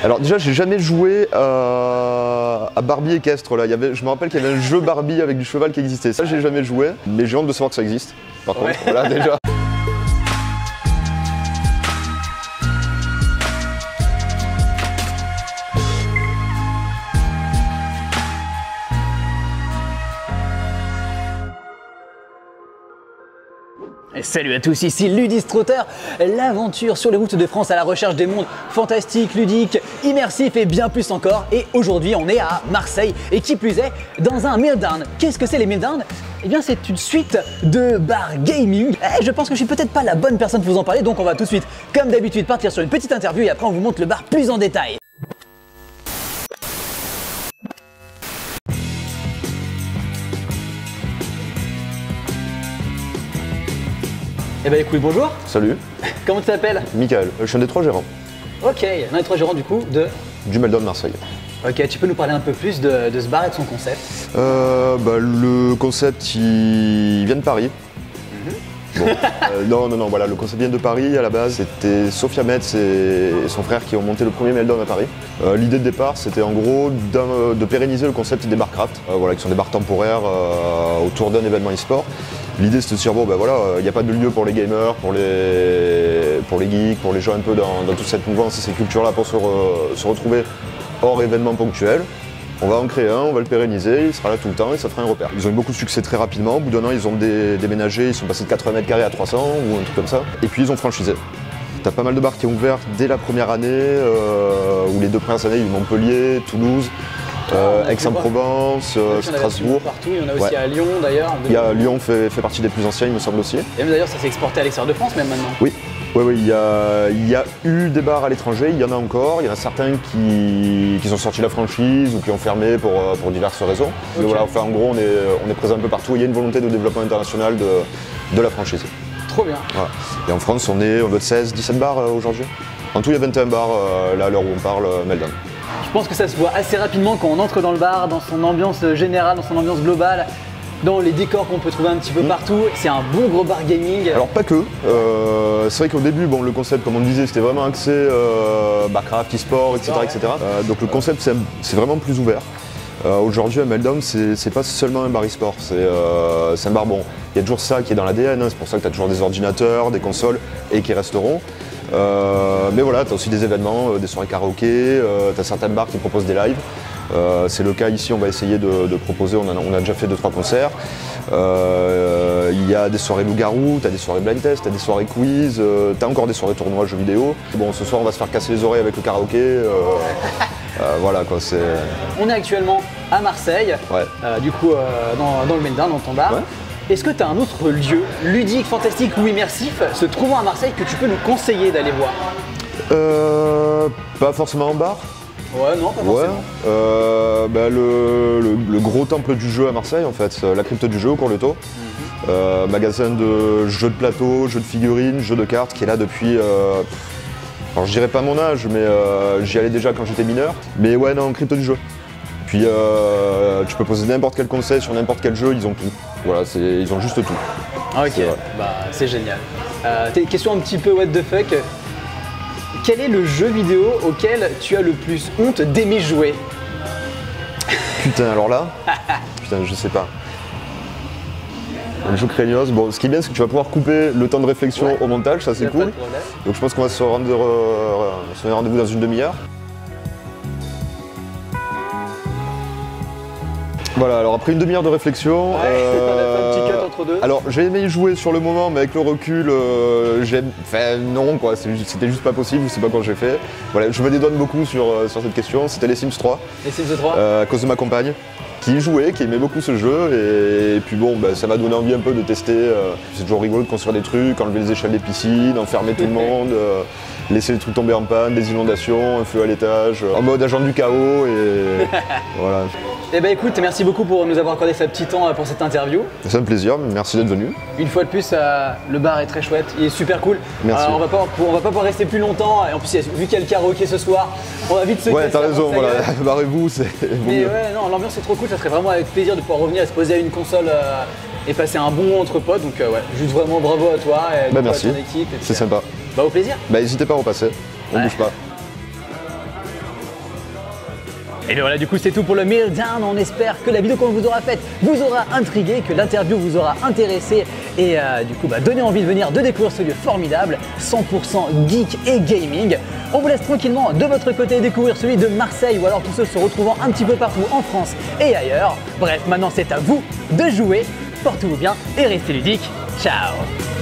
Alors déjà, j'ai jamais joué à Barbie équestre. Là. Je me rappelle qu'il y avait un jeu Barbie avec du cheval qui existait. Ça, j'ai jamais joué, mais j'ai honte de savoir que ça existe. Par contre, voilà déjà. Et salut à tous, ici Ludistrotter, l'aventure sur les routes de France à la recherche des mondes fantastiques, ludiques, immersifs et bien plus encore. Et aujourd'hui on est à Marseille et qui plus est dans un Meltdown. Qu'est-ce que c'est les Meltdown? Eh bien c'est une suite de bars gaming. Je pense que je suis peut-être pas la bonne personne pour vous en parler, donc on va tout de suite, comme d'habitude, partir sur une petite interview et après on vous montre le bar plus en détail. Eh ben écoute, bonjour. Salut. Comment tu t'appelles? Michael, je suis un des 3 gérants. Ok, on a les 3 gérants du coup de... Du Meltdown Marseille. Ok, tu peux nous parler un peu plus de ce bar et de son concept? Le concept, il vient de Paris. Bon, non, voilà, le concept vient de Paris à la base. C'était Sophia Metz et son frère qui ont monté le premier Meltdown à Paris. L'idée de départ, c'était en gros de pérenniser le concept des bars craft, qui sont des bars temporaires autour d'un événement e-sport. L'idée, c'était de se dire, bon, il n'y a pas de lieu pour les gamers, pour les geeks, pour les gens un peu dans toute cette mouvance et ces cultures-là pour se retrouver hors événements ponctuels. On va en créer un, on va le pérenniser, il sera là tout le temps et ça fera un repère. Ils ont eu beaucoup de succès très rapidement. Au bout d'un an, ils ont déménagé, ils sont passés de 80 mètres carrés à 300 ou un truc comme ça. Et puis ils ont franchisé. T'as pas mal de bars qui ont ouvert dès la première année, ou les 2 premières années, il y a eu Montpellier, Toulouse, Aix-en-Provence, Strasbourg. Partout, il y en a aussi à Lyon d'ailleurs. Lyon fait partie des plus anciens, il me semble aussi. Et même d'ailleurs, ça s'est exporté à l'extérieur de France même maintenant. Oui. Oui, il y a eu des bars à l'étranger, il y en a encore. Il y en a certains qui sont sortis de la franchise ou qui ont fermé pour diverses raisons. Okay. Mais voilà, enfin, en gros, on est présent un peu partout. Il y a une volonté de développement international de la franchise. Trop bien. Voilà. Et en France, on doit être 16-17 bars aujourd'hui. En tout, il y a 21 bars là, à l'heure où on parle, Meltdown. Je pense que ça se voit assez rapidement quand on entre dans le bar, dans son ambiance générale, dans son ambiance globale. Dans les décors qu'on peut trouver un petit peu partout, c'est un bon gros bar gaming. Alors pas que, c'est vrai qu'au début, le concept comme on disait, c'était vraiment axé barcraft, e-sport, etc. Donc le concept c'est vraiment plus ouvert. Aujourd'hui à Meltdown, c'est pas seulement un bar e-sport, c'est un bar bon. Il y a toujours ça qui est dans l'ADN, c'est pour ça que tu as toujours des ordinateurs, des consoles et qui resteront. Mais voilà, tu as aussi des événements, des soirées karaoké, tu as certains bars qui proposent des lives. C'est le cas ici, on va essayer de proposer, on a déjà fait 2-3 concerts. Il y a des soirées loup-garou, tu as des soirées blind test, tu as des soirées quiz, tu as encore des soirées tournois jeux vidéo. Bon, ce soir on va se faire casser les oreilles avec le karaoké. Voilà quoi, c'est... On est actuellement à Marseille, du coup dans le Meltdown, dans ton bar. Ouais. Est-ce que tu as un autre lieu ludique, fantastique ou immersif se trouvant à Marseille que tu peux nous conseiller d'aller voir? Pas forcément en bar. Ouais, non, pas forcément. Le gros temple du jeu à Marseille, en fait, la crypte du jeu au Courletot. Magasin de jeux de plateau, jeux de figurines, jeux de cartes qui est là depuis... alors je dirais pas mon âge, mais j'y allais déjà quand j'étais mineur. Mais ouais, non, crypte du jeu. Puis tu peux poser n'importe quel conseil sur n'importe quel jeu, ils ont tout. Voilà, ils ont juste tout. Ok, c'est génial. Question un petit peu what the fuck. Quel est le jeu vidéo auquel tu as le plus honte d'aimer jouer? Putain, alors là, je sais pas. Un jeu craignos. Bon, ce qui est bien, c'est que tu vas pouvoir couper le temps de réflexion au montage, ça c'est cool. Donc je pense qu'on va se rendre rendez-vous dans une demi-heure. Voilà, alors après une demi-heure de réflexion, on a fait un petit cut entre deux. Alors j'ai aimé y jouer sur le moment, mais avec le recul, non quoi, c'était juste pas possible, je sais pas quand j'ai fait. Voilà, je me dédouane beaucoup sur cette question, c'était les Sims 3. Les Sims 3 à cause de ma compagne, qui y jouait, qui aimait beaucoup ce jeu, et puis bon, ça m'a donné envie un peu de tester. C'est toujours rigolo de construire des trucs, enlever les échelles des piscines, enfermer tout le monde, laisser les trucs tomber en panne, des inondations, un feu à l'étage, en mode agent du chaos, et voilà. Eh ben écoute, merci beaucoup pour nous avoir accordé ce petit temps pour cette interview. C'est un plaisir, merci d'être venu. Une fois de plus, le bar est très chouette, il est super cool. Merci. On va pas pouvoir rester plus longtemps, et en plus vu qu'il y a le karaoké ce soir, on va vite se Ouais, t'as raison, voilà, barrez-vous, c'est... Mais ouais, non, l'ambiance est trop cool, ça serait vraiment avec plaisir de pouvoir revenir et se poser à une console et passer un bon moment entre potes, donc ouais, juste vraiment bravo à toi et merci. à ton équipe. C'est sympa. Au plaisir. N'hésitez pas à repasser, on bouge pas. Et bien voilà, du coup c'est tout pour le Meltdown. On espère que la vidéo qu'on vous aura faite vous aura intrigué, que l'interview vous aura intéressé et du coup donné envie de venir de découvrir ce lieu formidable, 100% geek et gaming. On vous laisse tranquillement de votre côté découvrir celui de Marseille ou alors tous ceux se retrouvant un petit peu partout en France et ailleurs. Bref, maintenant c'est à vous de jouer. Portez-vous bien et restez ludiques. Ciao!